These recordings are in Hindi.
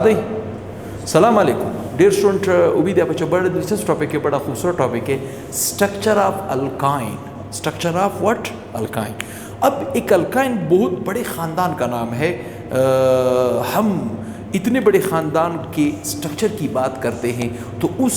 सलाम अलैकुम डियर स्टूडेंट उम्मीद है बच्चों बड़े दिलचस्प टॉपिक है, बड़ा खूबसूरत टॉपिक है structure of alkyne. Structure of what? Alkyne. अब एक अल्काइन बहुत बड़े ख़ानदान का नाम है। हम इतने बड़े ख़ानदान के स्ट्रक्चर की बात करते हैं तो उस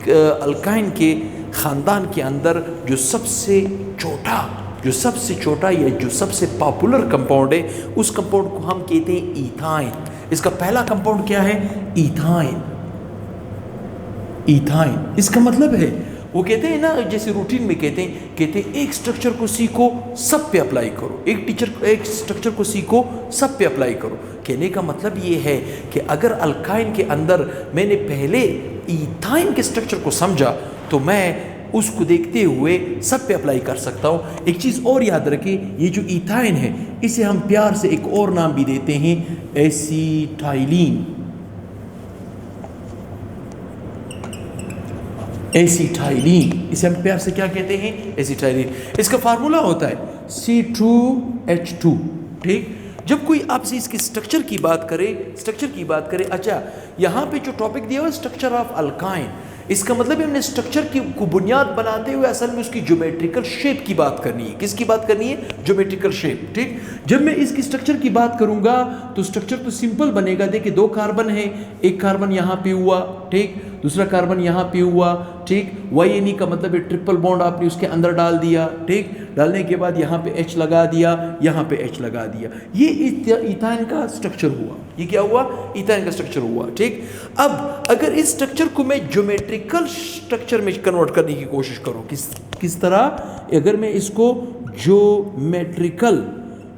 अल्काइन के ख़ानदान के अंदर जो सबसे छोटा या जो सबसे पॉपुलर कंपाउंड है उस कंपाउंड को हम कहते हैं इथाइन। इसका पहला कंपाउंड क्या है? इथाइन। इथाइन इसका मतलब है, वो कहते हैं ना, जैसे रूटीन में कहते हैं एक स्ट्रक्चर को सीखो सब पे अप्लाई करो, एक स्ट्रक्चर को सीखो सब पे अप्लाई करो। कहने का मतलब ये है कि अगर अल्काइन के अंदर मैंने पहले इथाइन के स्ट्रक्चर को समझा तो मैं उसको देखते हुए सब पे अप्लाई कर सकता हूँ। एक चीज़ और याद रखें, ये जो इथाइन है इसे हम प्यार से एक और नाम भी देते हैं एसीटाइलिन। एसीटाइलिन इसे हम प्यार से क्या कहते हैं? एसीटाइलिन। इसका फार्मूला होता है C2H2। ठीक, जब कोई आपसे इसके स्ट्रक्चर की बात करे, अच्छा यहाँ पे जो टॉपिक दिया हुआ है स्ट्रक्चर ऑफ अल्काइन, इसका मतलब हमने स्ट्रक्चर की को बुनियाद बनाते हुए असल में उसकी ज्योमेट्रिकल शेप की बात करनी है। किसकी बात करनी है? Geometrical shape. ठीक, जब मैं इसकी स्ट्रक्चर की बात करूंगा तो स्ट्रक्चर तो सिंपल बनेगा। देखिए 2 कार्बन है, एक कार्बन यहाँ पे हुआ, ठीक, दूसरा कार्बन यहाँ पे हुआ, ठीक। YNE का मतलब है ट्रिपल बॉन्ड आपने उसके अंदर डाल दिया, ठीक। डालने के बाद यहाँ पे H लगा दिया, यहाँ पे H लगा दिया। ये इथाइन का स्ट्रक्चर हुआ। ये क्या हुआ? इथाइन का स्ट्रक्चर हुआ, ठीक। अब अगर इस स्ट्रक्चर को मैं ज्योमेट्रिकल स्ट्रक्चर में कन्वर्ट करने की कोशिश करूँ, किस तरह? अगर मैं इसको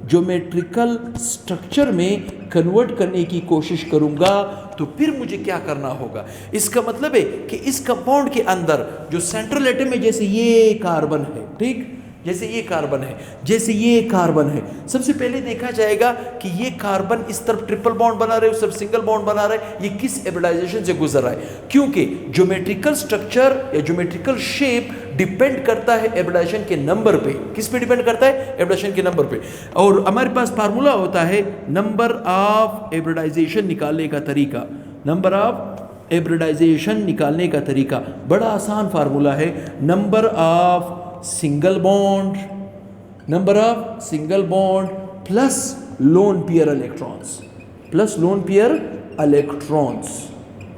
ज्योमेट्रिकल स्ट्रक्चर में कन्वर्ट करने की कोशिश करूंगा तो फिर मुझे क्या करना होगा? इसका मतलब है कि इस कंपाउंड के अंदर जो सेंट्रल एटम है, जैसे ये कार्बन है, ठीक, जैसे ये कार्बन है, सबसे पहले देखा जाएगा कि ये कार्बन इस तरफ ट्रिपल बॉन्ड बना रहे, उस तरफ सिंगल बॉन्ड बना रहे, ये किस एब्राइजेशन से गुजर रहा है? क्योंकि ज्योमेट्रिकल स्ट्रक्चर या ज्योमेट्रिकल शेप डिपेंड करता है एब्राइजेशन के नंबर पे। किस पे डिपेंड करता है? एब्राइजेशन के नंबर पे। और हमारे पास फार्मूला होता है नंबर ऑफ एब्राइजेशन निकालने का तरीका। नंबर ऑफ एब्राइजेशन निकालने का तरीका बड़ा आसान फार्मूला है। Number of single bond plus lone pair electrons,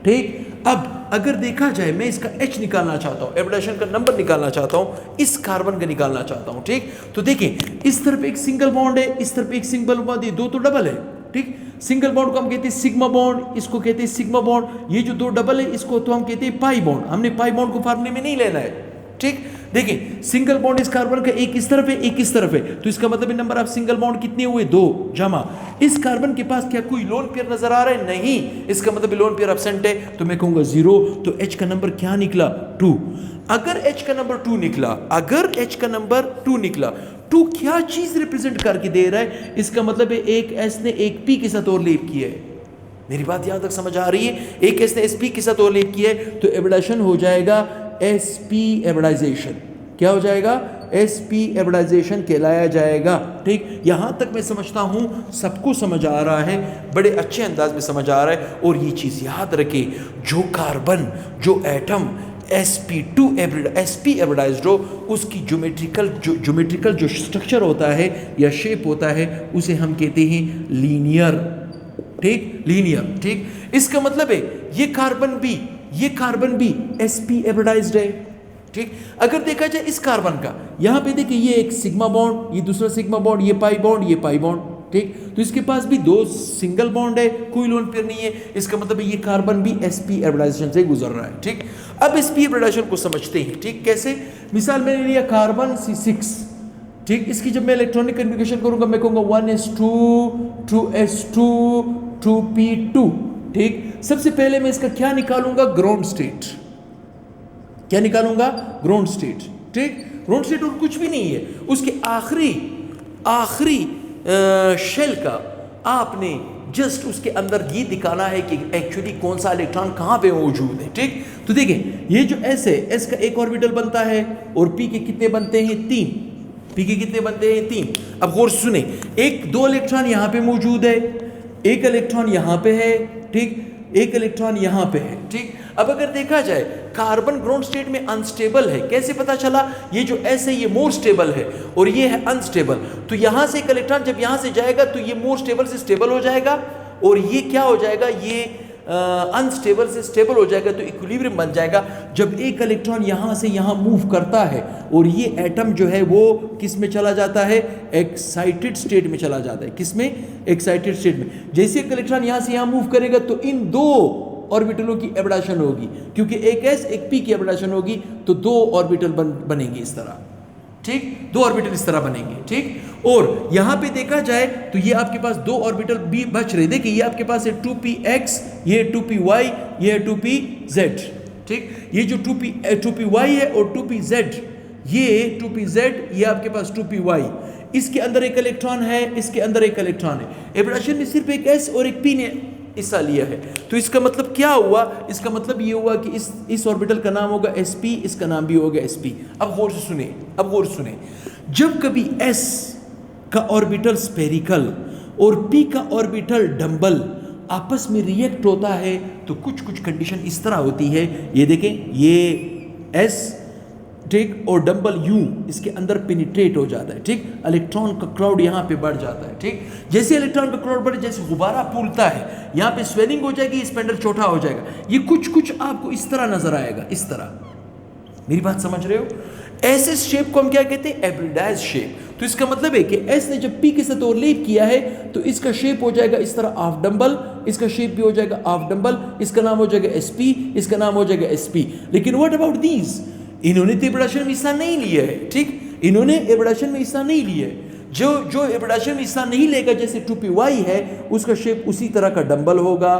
ठीक। अब अगर देखा जाए, मैं इसका H निकालना चाहता हूँ, एब्राइजेशन का नंबर निकालना चाहता हूँ, इस कार्बन का निकालना चाहता हूँ, ठीक। तो देखिए इस तरफ एक सिंगल बॉन्ड है, इस तरफ एक सिंगल बॉन्ड है, 2 तो डबल है, ठीक। सिंगल बॉन्ड को हम कहते हैं सिग्मा बॉन्ड, इसको कहते हैं सिग्मा बॉन्ड। ये जो 2 डबल है इसको तो हम कहते हैं पाई बॉन्ड। हमने पाई बॉन्ड को फार्मूले में नहीं लेना है, ठीक। देखिए सिंगल बॉन्ड इस कार्बन का एक इस तरफ है, एक इस तरफ है, तो इसका मतलब नंबर ऑफ सिंगल बॉन्ड कितने हुए? 2 जमा। इस कार्बन के पास क्या कोई लोन पेयर नजर आ रहा है? नहीं, इसका मतलब लोन पेयर एब्सेंट है, तो मैं कहूंगा 0। तो H का नंबर क्या निकला? 2। अगर H का नंबर 2 निकला, 2 क्या चीज रिप्रेजेंट करके दे रहा है? इसका मतलब है एक S ने एक P के साथ और लेप किया है। मेरी बात यहां तक समझ आ रही है? एक S ने SP के साथ और लेप किया है, तो एब्राइजेशन हो जाएगा SP एब्राइजेशन। क्या हो जाएगा? SP एब्राइजेशन कहलाया जाएगा, ठीक। यहां तक मैं समझता हूं सबको समझ आ रहा है, बड़े अच्छे अंदाज में समझ आ रहा है। और ये चीज याद रखें, जो कार्बन, जो एटम SP एब्राइज्ड हो, उसकी ज्योमेट्रिकल जो स्ट्रक्चर होता है या शेप होता है उसे हम कहते हैं लीनियर, ठीक। इसका मतलब है ये कार्बन भी SP एब्राइज्ड है, ठीक। अगर देखा जाए इस कार्बन का, यहां पे देखिए ये एक सिग्मा बॉन्ड, ये दूसरा सिग्मा बॉन्ड, ये पाई बॉन्ड, ठीक। तो इसके पास भी 2 सिंगल बॉन्ड है, कोई लोन पेयर नहीं है। इसका मतलब ये कार्बन भी SP एब्राइजेशन से गुजर रहा है, ठीक। अब SP एब्राइजेशन को समझते हैं, ठीक। कैसे? मिसाल मैंने लिया कार्बन C6, ठीक। इसकी जब मैं इलेक्ट्रॉनिक कन्फिगरेशन करूंगा, मैं कहूंगा 1s2 2s2 2p2, ठीक। सबसे पहले मैं इसका क्या निकालूंगा? Ground state. क्या निकालूंगा? ग्राउंड स्टेट, ठीक। ग्राउंड स्टेट और कुछ भी नहीं है, उसके आखिरी शेल का आपने जस्ट उसके अंदर ये दिखाना है कि एक्चुअली कौन सा इलेक्ट्रॉन कहाँ पे मौजूद है, ठीक। तो देखिए ये जो S है, S का एक ऑर्बिटल बनता है और P के कितने बनते हैं? 3। P के कितने बनते हैं? 3। अब गौर सुने, 2 इलेक्ट्रॉन यहाँ पे मौजूद है, एक इलेक्ट्रॉन यहां पे है, ठीक, एक इलेक्ट्रॉन यहां पे है, ठीक। अब अगर देखा जाए कार्बन ग्राउंड स्टेट में अनस्टेबल है, कैसे पता चला? ये जो S है ये मोर स्टेबल है और ये है अनस्टेबल, तो यहां से एक इलेक्ट्रॉन जब यहां से जाएगा तो ये मोर स्टेबल से स्टेबल हो जाएगा और ये क्या हो जाएगा, ये अनस्टेबल से स्टेबल हो जाएगा, तो इक्विलिब्रियम बन जाएगा। जब एक इलेक्ट्रॉन यहाँ से यहाँ मूव करता है और ये एटम जो है वो किस में चला जाता है, एक्साइटेड स्टेट में चला जाता है। किस में? एक्साइटेड स्टेट में। जैसे एक इलेक्ट्रॉन यहाँ से यहाँ मूव करेगा तो इन दो ऑर्बिटलों की एब्रेशन होगी, क्योंकि एक S एक P की एब्रेशन होगी, तो दो ऑर्बिटल बनेंगे इस तरह, ठीक, दो ऑर्बिटल इस तरह बनेंगे, ठीक। और यहां पे देखा जाए तो ये आपके पास दो ऑर्बिटल भी बच रहे। देखिए ये आपके पास है 2px, ये 2py, ये है 2pz, ठीक। ये जो 2py है और 2pz, ये 2pz, ये आपके पास 2py। इसके अंदर एक इलेक्ट्रॉन है, इसके अंदर एक इलेक्ट्रॉन है। एब्रेशन में सिर्फ एक S और एक P ने हिस्सा लिया है, तो इसका मतलब क्या हुआ? इसका मतलब ये हुआ कि इस ऑर्बिटल का नाम होगा sp, इसका नाम भी होगा sp। अब गौर से सुने, अब गौर सुने, जब कभी s का ऑर्बिटल स्फेरिकल और p का ऑर्बिटल डंबल आपस में रिएक्ट होता है तो कुछ कुछ कंडीशन इस तरह होती है। ये देखें, ये s, ठीक, और डंबल U इसके अंदर पेनिट्रेट हो जाता है, ठीक। इलेक्ट्रॉन का क्राउड यहाँ पे बढ़ जाता है, ठीक। जैसे इलेक्ट्रॉन का क्राउड बढ़े, जैसे गुब्बारा फूलता है, यहाँ पे स्वेलिंग हो जाएगी, स्पेंडल छोटा हो जाएगा। ये कुछ कुछ आपको इस तरह नजर आएगा, इस तरह। मेरी बात समझ रहे हो? ऐसे शेप को हम क्या कहते हैं? एब्रिडाइज शेप। तो इसका मतलब है कि S ने जब P के साथ ओवरलैप किया है तो इसका शेप हो जाएगा इस तरह हाफ डंबल, इसका शेप भी हो जाएगा हाफ डंबल, इसका नाम हो जाएगा SP, इसका नाम हो जाएगा SP। लेकिन व्हाट अबाउट दीज? इन्होंने तो एब्रेशन में हिस्सा नहीं लिया है, ठीक, इन्होंने एब्रेशन में हिस्सा नहीं लिया है। जो एब्रेशन में हिस्सा नहीं लेगा, जैसे 2py है, उसका शेप उसी तरह का डंबल होगा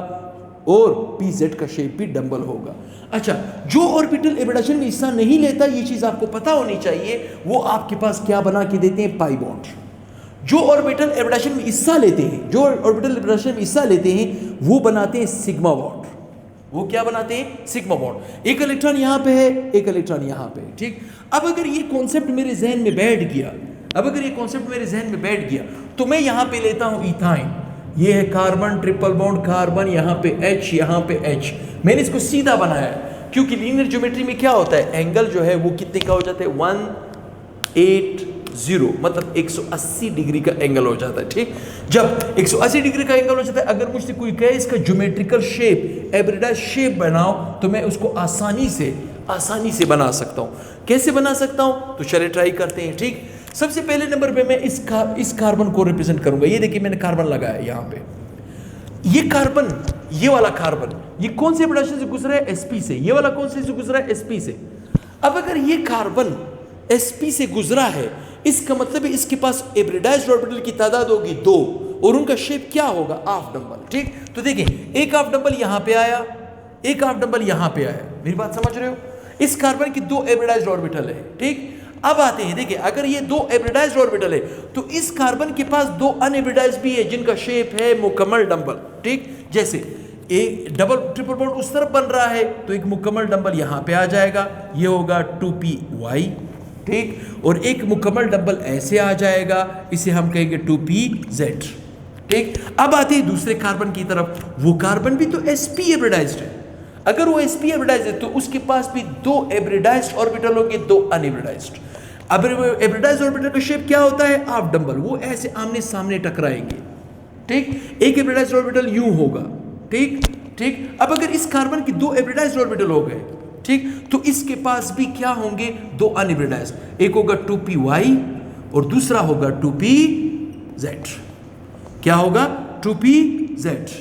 और pz का शेप भी डंबल होगा। अच्छा, जो ऑर्बिटल एब्रेशन में हिस्सा नहीं लेता, ये चीज आपको पता होनी चाहिए, वो आपके पास क्या बना के देते हैं? Pi bond. जो ऑर्बिटल एब्रेशन में हिस्सा लेते हैं, जो ऑर्बिटल एब्रेशन में हिस्सा लेते हैं, वो बनाते हैं सिग्मा बॉन्ड। वो क्या बनाते हैं? Sigma bond. एक इलेक्ट्रॉन यहां पे है, एक इलेक्ट्रॉन यहां पे है, ठीक। अब अगर ये कॉन्सेप्ट मेरे जहन में बैठ गया, अब अगर ये कॉन्सेप्ट मेरे जहन में बैठ गया, तो मैं यहां पे लेता हूं इथाइन, ये है कार्बन, ट्रिपल बॉन्ड कार्बन, यहां पे H, यहां पे H। मैंने इसको सीधा बनाया क्योंकि लीनियर ज्योमेट्री में क्या होता है, एंगल जो है वो कितने का हो जाता है? 180, मतलब 180 डिग्री का एंगल हो जाता है, ठीक। जब 180 डिग्री का एंगल हो जाता है, अगर मुझसे कोई कहे इसका ज्योमेट्रिकल शेप, एब्रिडाइज शेप बनाओ, तो मैं उसको आसानी से बना सकता हूं। कैसे बना सकता हूं? तो चलिए ट्राई करते हैं, ठीक। सबसे पहले नंबर पे मैं इस कार्बन को रिप्रेजेंट करूंगा। ये देखिए मैंने कार्बन लगाया यहां पे, ये कार्बन, ये वाला कार्बन, ये कौन से एब्रेशन से गुजरा है? sp से। ये वाला कौन से गुजरा है? sp से। अब अगर ये कार्बन sp से गुजरा है, इसका मतलब है इसके पास एब्रिडाइज्ड ऑर्बिटल की तादाद होगी 2 और उनका शेप क्या होगा? हाफ डंबल, ठीक। तो देखें, एक हाफ डंबल यहां पे आया, एक हाफ डंबल यहां पे आया। मेरी बात समझ रहे हो? इस कार्बन की 2 एब्रिडाइज्ड ऑर्बिटल है, ठीक। अब आते हैं, देखिए, अगर ये 2 एब्रिडाइज्ड ऑर्बिटल है तो इस कार्बन के पास 2 अनएब्रिडाइज्ड भी है जिनका शेप है मुकम्मल डंबल, ठीक। जैसे एक डबल ट्रिपल बॉन्ड उस तरफ बन रहा है तो एक मुकम्मल डंबल यहां पे आ जाएगा, ये होगा 2py, ठीक। और एक मुकम्मल डंबल ऐसे आ जाएगा, इसे हम कहेंगे 2pz, ठीक। अब आते हैं दूसरे कार्बन की तरफ, वो कार्बन भी तो sp एब्रिडाइज्ड है। अगर वो sp एब्रिडाइज्ड है तो उसके पास भी 2 एब्रिडाइज्ड ऑर्बिटल होंगे, 2 अनएब्रिडाइज्ड। अब एब्रिडाइज्ड ऑर्बिटल का शेप क्या होता है? हाफ डंबल, वो ऐसे आमने सामने टकराएंगे, ठीक। एक एब्रिडाइज्ड ऑर्बिटल यूं होगा, ठीक, ठीक। अब अगर इस कार्बन की 2 एब्रिडाइज्ड ऑर्बिटल हो गए, ठीक, तो इसके पास भी क्या होंगे? 2 अनएब्रिडाइज्ड। एक होगा 2py और दूसरा होगा 2pz। क्या होगा? 2pz,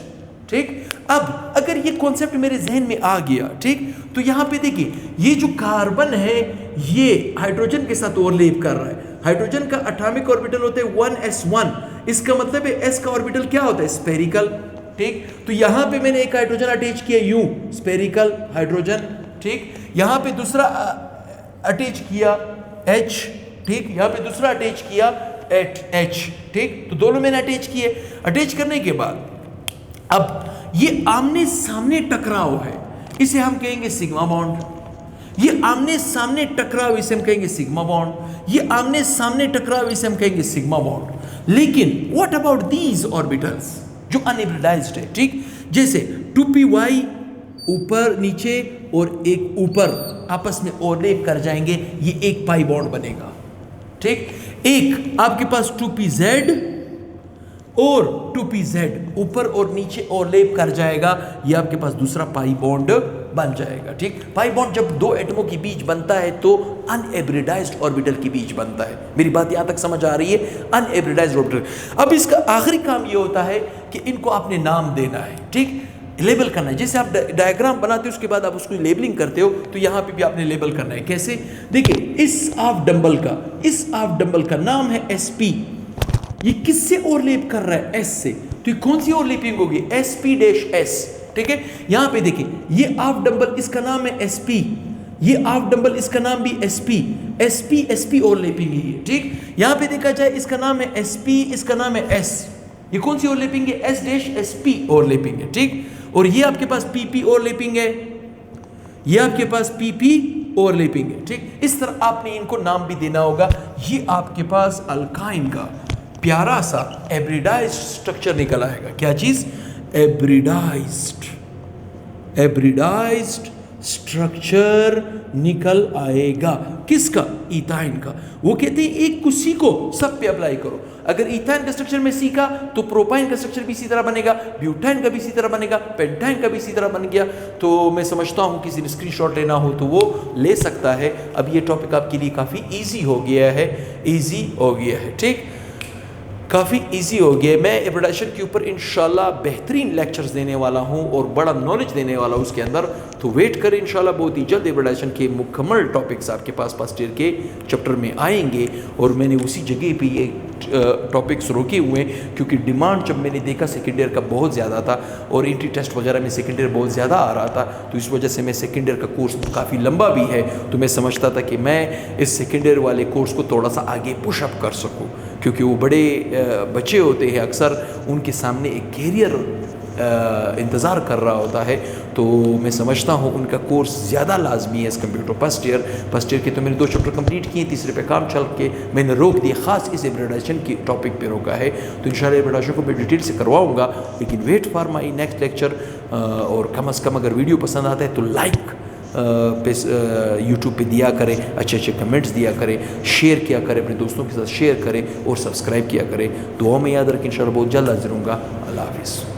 ठीक। अब अगर ये कॉन्सेप्ट मेरे जहन में आ गया, ठीक, तो यहां पे देखिए, ये जो कार्बन है ये हाइड्रोजन के साथ ओवरलैप कर रहा है। हाइड्रोजन का एटॉमिक ऑर्बिटल होता है 1s1, इसका मतलब है s का ऑर्बिटल क्या होता है? स्फेरिकल, ठीक। तो यहां पे मैंने एक हाइड्रोजन अटैच किया यूं, स्फेरिकल हाइड्रोजन, ठीक। यहां पे दूसरा अटैच किया H, ठीक। यहां पे दूसरा अटैच किया H, ठीक। तो दोनों मैंने अटैच किए। अटैच करने के बाद अब ये आमने सामने टकराव है, इसे हम कहेंगे सिग्मा बॉन्ड। ये आमने सामने टकराव, इसे हम कहेंगे सिग्मा बॉन्ड। ये आमने सामने टकराव, इसे हम कहेंगे सिग्मा बॉन्ड। लेकिन व्हाट अबाउट दीज ऑर्बिटल्स? जो अनहिब्रिडाइज्ड है, ठीक। जैसे 2py ऊपर नीचे और एक ऊपर आपस में ओवरलैप कर जाएंगे, ये एक पाई बॉन्ड बनेगा, ठीक। एक आपके पास 2pz और 2pz ऊपर और नीचे ओवरलैप कर जाएगा, ये आपके पास दूसरा पाई बॉन्ड बन जाएगा, ठीक। पाई बॉन्ड जब दो एटमों के बीच बनता है तो अनहिब्रिडाइज्ड ऑर्बिटल के बीच बनता है। मेरी बात यहां तक समझ आ रही है? अनहिब्रिडाइज्ड ऑर्बिटल। अब इसका आखिरी काम ये होता है कि इनको आपने नाम देना है, ठीक, लेबल करना है। जैसे आप डायग्राम बनाते हो उसके बाद आप उसको लेबलिंग करते हो, तो यहां पे भी आपने लेबल करना है। कैसे? देखिए, इस हाफ डंबल का नाम है SP। ये किससे ओवरलैप कर रहा है? S से। तो ये कौन सी ओवरलैपिंग होगी? SP-S, ठीक है। यहां पे देखिए, ये हाफ डंबल इसका नाम है SP, ये हाफ डंबल इसका नाम भी SP ओवरलैपिंग है, ठीक। यहां पे देखा जाए इसका नाम है SP, इसका नाम है S। ये कौन सी ओवरलैपिंग है? S-SP ओवरलैपिंग है, ठीक। और ये आपके पास PP ओवरलैपिंग है, ये आपके पास PP ओवरलैपिंग है, ठीक। इस तरह आपने इनको नाम भी देना होगा। ये आपके पास अल्काइन का प्यारा सा एब्रिडाइज्ड स्ट्रक्चर निकल आएगा। क्या चीज? एब्रिडाइज्ड स्ट्रक्चर निकल आएगा। किसका? इथाइन का। वो कहते हैं एक को सीखो, सब पे अप्लाई करो। अगर इथाइन का स्ट्रक्चर में सीखा तो प्रोपाइन का स्ट्रक्चर भी इसी तरह बनेगा, ब्यूटाइन का भी इसी तरह बनेगा, पेंटाइन का भी इसी तरह बन गया। तो मैं समझता हूँ किसी ने स्क्रीनशॉट लेना हो तो वो ले सकता है। अब ये टॉपिक आपके लिए काफ़ी ईजी हो गया है, ठीक, काफ़ी इजी हो गया है। मैं एब्रिडाइजेशन के ऊपर इंशाल्लाह बेहतरीन लेक्चर्स देने वाला हूं और बड़ा नॉलेज देने वाला हूं उसके अंदर, तो वेट करें। इंशाल्लाह बहुत ही जल्द एब्रिडाइजेशन के मुकम्मल टॉपिक्स आपके पास फर्स्ट ईयर के चैप्टर में आएंगे। और मैंने उसी जगह पे ये टॉपिक्स रोके हुए हैं क्योंकि डिमांड जब मैंने देखा सेकेंड ईयर का बहुत ज़्यादा था और एंट्री टेस्ट वगैरह में सेकेंड ईयर बहुत ज़्यादा आ रहा था, तो इस वजह से मैं सेकेंड ईयर का कोर्स काफ़ी लंबा भी है, तो मैं समझता था कि मैं इस सेकेंड ईयर वाले कोर्स को थोड़ा सा आगे पुशअप कर सकूँ, क्योंकि वो बड़े बच्चे होते हैं, अक्सर उनके सामने एक कैरियर इंतज़ार कर रहा होता है। तो मैं समझता हूँ उनका कोर्स ज़्यादा लाजमी है as compare to first year के। तो मैंने 2 चैप्टर कंप्लीट किए, तीसरे पे काम चल के मैंने रोक दिया, ख़ास इस एब्रिडाइजेशन की टॉपिक पे रोका है। तो इंशाल्लाह एब्रिडाइजेशन को मैं डिटेल से करवाऊँगा, लेकिन wait for my next lecture. और कम अज़ कम अगर वीडियो पसंद आता है तो लाइक पे यूट्यूब पे दिया करें, अच्छे कमेंट्स दिया करें, शेयर किया करें, अपने दोस्तों के साथ शेयर करें और सब्सक्राइब किया करें। दुआ में याद रखें, इंशाल्लाह बहुत जल्द हाजिर होऊंगा। अल्लाह हाफ़िज़।